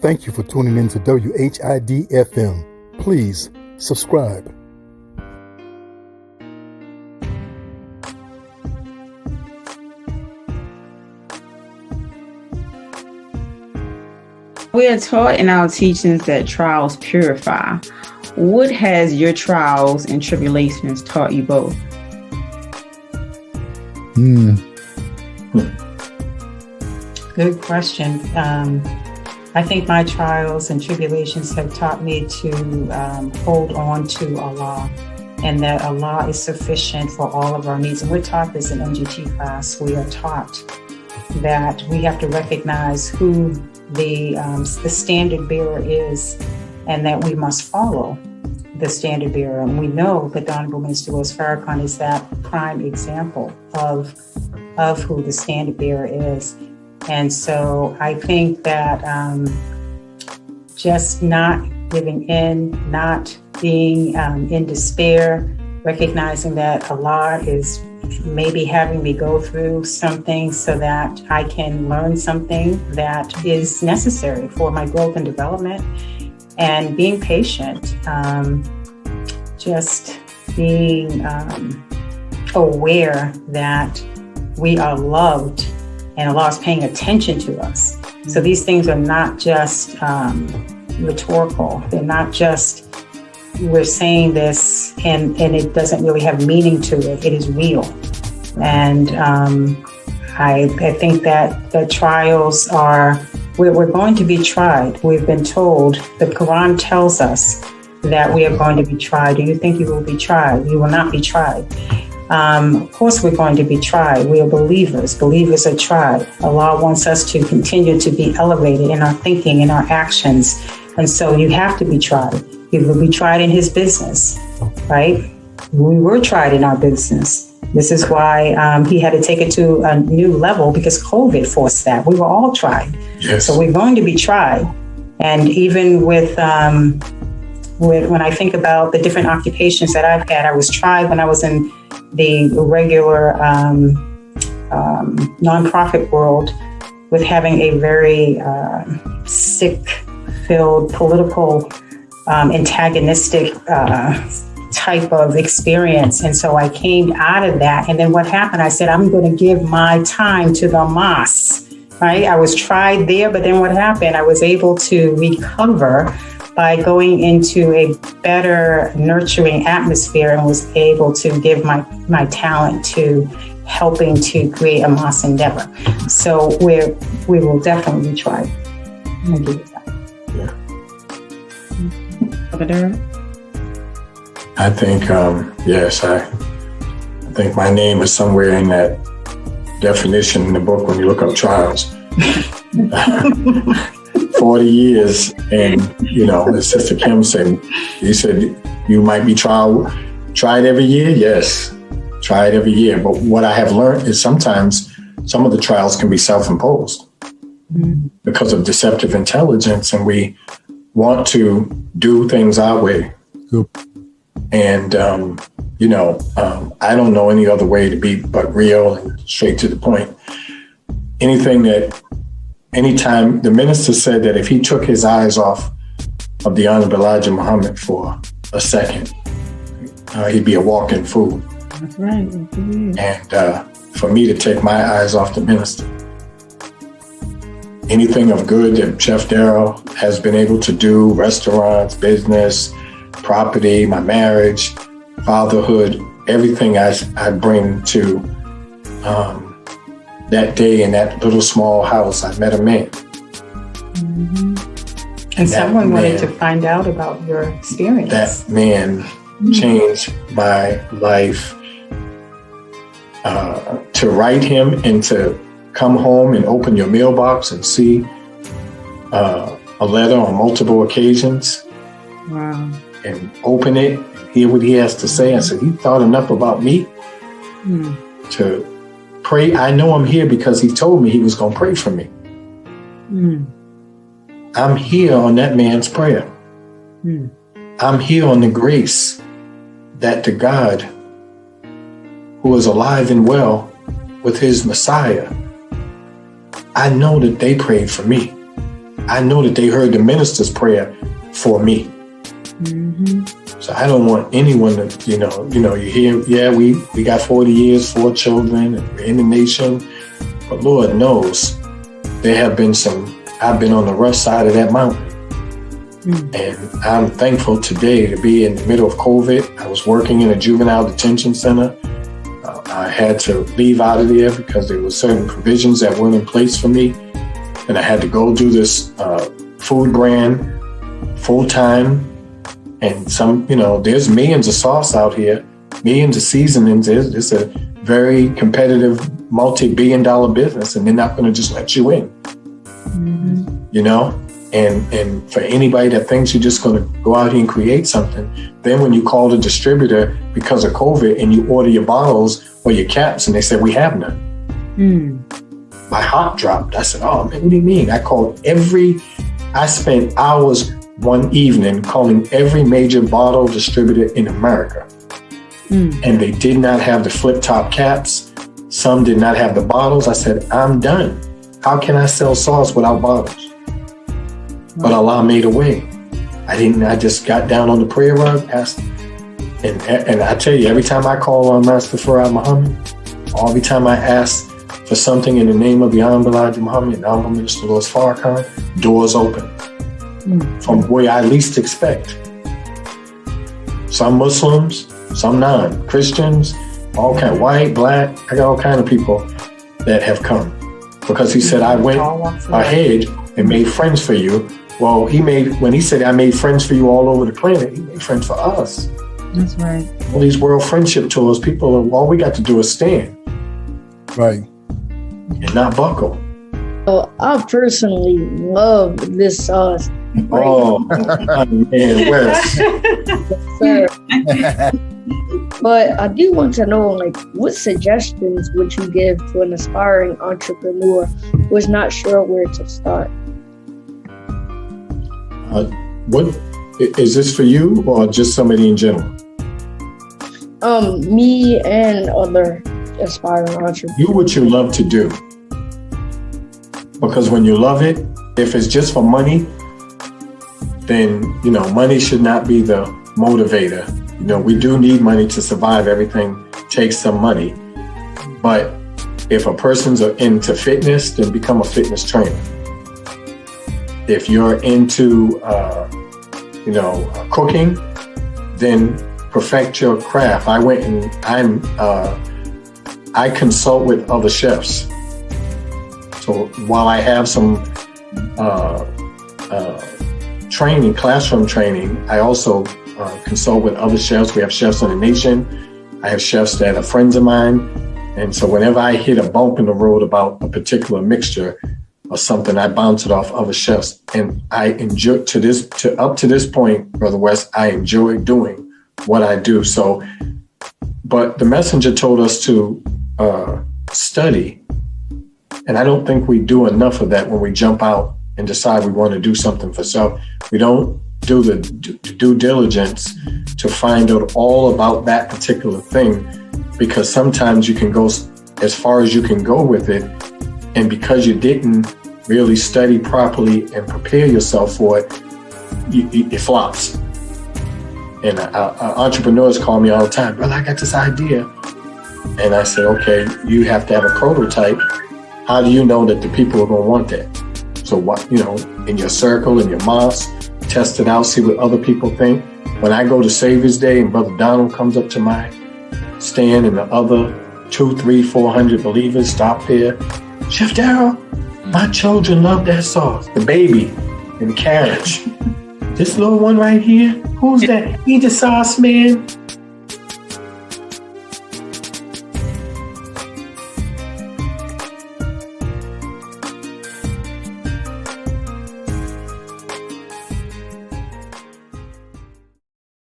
Thank you for tuning in to WHID-FM. Please subscribe. We are taught in our teachings that trials purify. What has your trials and tribulations taught you both? Good question. I think my trials and tribulations have taught me to hold on to Allah, and that Allah is sufficient for all of our needs. And we're taught this in MGT class. We are taught that we have to recognize who the standard bearer is, and that we must follow the standard bearer. And we know that the Honorable Minister Louis Farrakhan is that prime example of who the standard bearer is. And so I think that just not giving in, not being in despair, recognizing that Allah is maybe having me go through something so that I can learn something that is necessary for my growth and development, and being patient, just being aware that we are loved and Allah is paying attention to us. So these things are not just rhetorical. They're not just, we're saying this and it doesn't really have meaning to it. It is real. And I think that the trials are, we're going to be tried. We've been told, the Quran tells us that we are going to be tried. Do you think you will be tried? You will not be tried. Of course, we're going to be tried. We are believers. Believers are tried. Allah wants us to continue to be elevated in our thinking, in our actions. And so you have to be tried. You will be tried in His business, right? We were tried in our business. This is why He had to take it to a new level, because COVID forced that. We were all tried. Yes. So we're going to be tried. And even with when I think about the different occupations that I've had, I was tried when I was in the regular nonprofit world with having a very sick-filled, political, antagonistic type of experience. And so I came out of that. And then what happened? I said, I'm going to give my time to the mosque, right? I was tried there, but then what happened? I was able to recover by going into a better nurturing atmosphere, and was able to give my talent to helping to create a mosque endeavor. So we will definitely be tried. I'm gonna give it that. Daryl? I think, yes, I think my name is somewhere in that definition in the book when you look up trials. 40 years, and as Sister Kim said, you said you might be tried every year. Yes, tried every year. But what I have learned is sometimes some of the trials can be self-imposed because of deceptive intelligence, and we want to do things our way. And I don't know any other way to be but real and straight to the point. Anytime the minister said that if he took his eyes off of the Honorable Elijah Muhammad for a second, he'd be a walking fool. That's right. And for me to take my eyes off the minister, anything of good that Chef Daryl has been able to do, restaurants, business, property, my marriage, fatherhood, everything I bring to that day in that little small house, I met a man. And someone wanted to find out about your experience. That man changed my life. To write him and to come home and open your mailbox and see a letter on multiple occasions. Wow. And open it, hear what he has to say. I said, he thought enough about me to pray. I know I'm here because he told me he was going to pray for me. I'm here on that man's prayer. I'm here on the grace that the God who is alive and well with his Messiah, I know that they prayed for me. I know that they heard the minister's prayer for me. So I don't want anyone to, you hear, yeah, we got 40 years, 4 children, and we're in the nation. But Lord knows there have been I've been on the rough side of that mountain. And I'm thankful today to be in the middle of COVID. I was working in a juvenile detention center. I had to leave out of there because there were certain provisions that weren't in place for me. And I had to go do this food brand full time. And there's millions of sauce out here, millions of seasonings. It's a very competitive, multi-billion-dollar business, and they're not going to just let you in. And for anybody that thinks you're just going to go out here and create something, then when you call the distributor because of COVID and you order your bottles or your caps and they say, we have none. My heart dropped. I said, oh man, what do you mean? I spent hours one evening calling every major bottle distributor in America. And they did not have the flip top caps. Some did not have the bottles. I said, I'm done. How can I sell sauce without bottles? But Allah made a way. I just got down on the prayer rug, asked, and I tell you, every time I call on Master Farad Muhammad, or every time I ask for something in the name of the Honorable Elijah Muhammad and Honorable Minister Louis Farrakhan, doors open from where I least expect. Some Muslims, some non-Christians, all kind, white, black. I got all kind of people that have come because he said I went ahead and made friends for you. Well, when he said I made friends for you all over the planet, he made friends for us. That's right. All these world friendship tours, all we got to do is stand. Right. And not buckle. Oh, I personally love this sauce. Oh, man, Wes. Sir. But I do want to know, what suggestions would you give to an aspiring entrepreneur who is not sure where to start? What is this for you or just somebody in general? Me and other aspiring entrepreneurs. Do what you love to do. Because when you love it, if it's just for money, then, money should not be the motivator. We do need money to survive. Everything takes some money. But if a person's into fitness, then become a fitness trainer. If you're into, cooking, then perfect your craft. I went and I consult with other chefs. So while I have some classroom training, I also consult with other chefs. We have chefs in the nation. I have chefs that are friends of mine. And so whenever I hit a bump in the road about a particular mixture or something, I bounce it off other chefs. And I enjoy up to this point, Brother West, I enjoy doing what I do. So, but the messenger told us to study. And I don't think we do enough of that when we jump out and decide we want to do something for self. We don't do the due diligence to find out all about that particular thing, because sometimes you can go as far as you can go with it. And because you didn't really study properly and prepare yourself for it, it flops. And entrepreneurs call me all the time, brother, I got this idea. And I said, okay, you have to have a prototype. How do you know that the people are going to want that? So what, in your circle, in your mosque, test it out, see what other people think. When I go to Savior's Day and Brother Donald comes up to my stand and the other 200, 300, 400 believers stop there. Chef Daryl, my children love that sauce. The baby in the carriage. This little one right here, who's that? He the sauce man.